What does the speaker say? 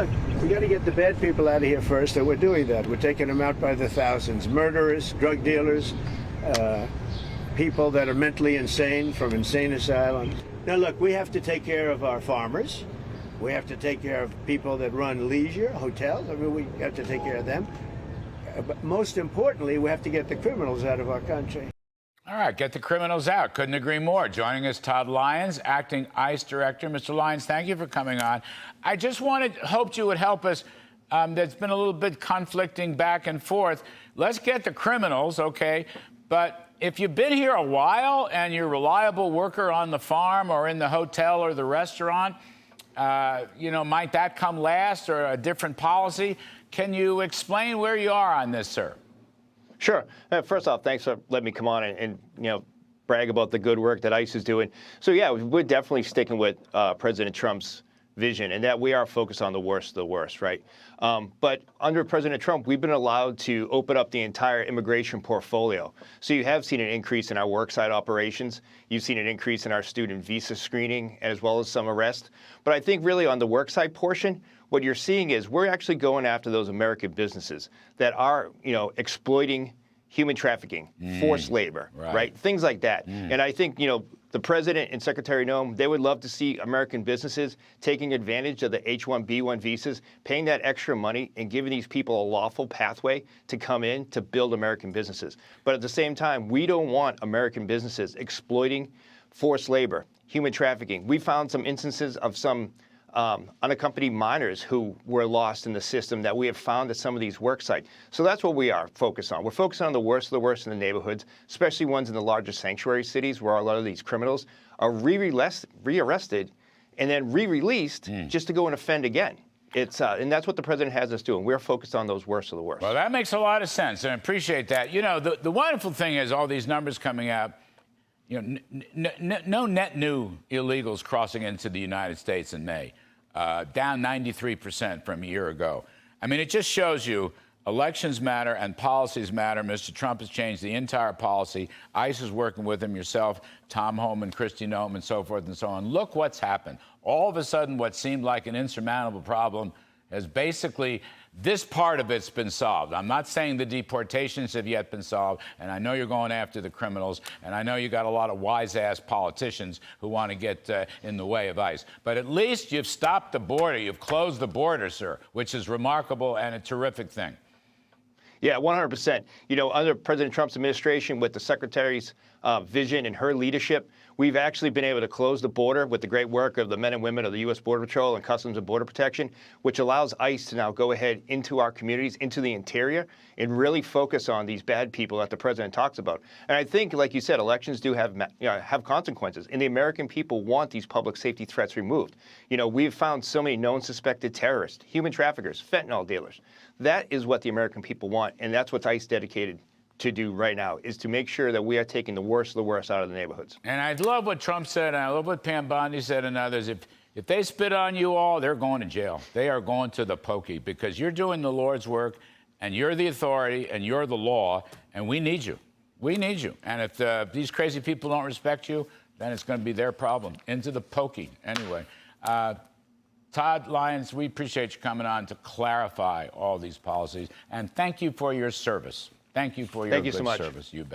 look, we got to get the bad people out of here first, and we're doing that. We're taking them out by the thousands. Murderers, drug dealers, people that are mentally insane from insane asylums. Now, look, we have to take care of our farmers. We have to take care of people that run leisure, hotels. I mean, we have to take care of them. But most importantly, we have to get the criminals out of our country. All right, get the criminals out. Couldn't agree more. Joining us, Todd Lyons, acting ICE director. Mr. Lyons, thank you for coming on. I just hoped you would help us. There's been a little bit conflicting back and forth. Let's get the criminals, okay? But if you've been here a while and you're a reliable worker on the farm or in the hotel or the restaurant, might that come last or a different policy? Can you explain where you are on this, sir? Sure. First off, thanks for letting me come on and brag about the good work that ICE is doing. So yeah, we're definitely sticking with President Trump's vision, and that we are focused on the worst of the worst, right? But under President Trump, we've been allowed to open up the entire immigration portfolio. So you have seen an increase in our worksite operations. You've seen an increase in our student visa screening, as well as some arrests. But I think really on the worksite portion, what you're seeing is we're actually going after those American businesses that are, exploiting human trafficking, forced labor, right? Things like that. And I think, the president and Secretary Noem, they would love to see American businesses taking advantage of the H-1B1 visas, paying that extra money and giving these people a lawful pathway to come in to build American businesses. But at the same time, we don't want American businesses exploiting forced labor, human trafficking. We found some instances of some unaccompanied minors who were lost in the system that we have found at some of these work sites. So that's what we are focused on. We're focused on the worst of the worst in the neighborhoods, especially ones in the larger sanctuary cities where a lot of these criminals are rearrested and then re-released just to go and offend again. And that's what the president has us doing. We're focused on those worst of the worst. Well, that makes a lot of sense, and I appreciate that. The wonderful thing is all these numbers coming out, no net new illegals crossing into the United States in May, down 93% from a year ago. I mean, it just shows you elections matter and policies matter. Mr. Trump has changed the entire policy. ICE is working with him, yourself, Tom Homan, Kristi Noem, and so forth and so on. Look what's happened. All of a sudden, what seemed like an insurmountable problem has basically, this part of it's been solved. I'm not saying the deportations have yet been solved, and I know you're going after the criminals, and I know you got a lot of wise-ass politicians who want to get in the way of ICE. But at least you've stopped the border. You've closed the border, sir, which is remarkable and a terrific thing. Yeah, 100%. Under President Trump's administration, with the secretary's vision and her leadership, we've actually been able to close the border with the great work of the men and women of the U.S. Border Patrol and Customs and Border Protection, which allows ICE to now go ahead into our communities, into the interior, and really focus on these bad people that the president talks about. And I think, like you said, elections do have consequences, and the American people want these public safety threats removed. We've found so many known suspected terrorists, human traffickers, fentanyl dealers. That is what the American people want, and that's what ICE dedicated to do right now, is to make sure that we are taking the worst of the worst out of the neighborhoods. And I love what Trump said, and I love what Pam Bondi said and others. If they spit on you all, they're going to jail. They are going to the pokey, because you're doing the Lord's work, and you're the authority, and you're the law, and we need you. We need you. And if these crazy people don't respect you, then it's going to be their problem. Into the pokey. Anyway, Todd Lyons, we appreciate you coming on to clarify all these policies, and thank you for your service. Thank you for your good service. You bet.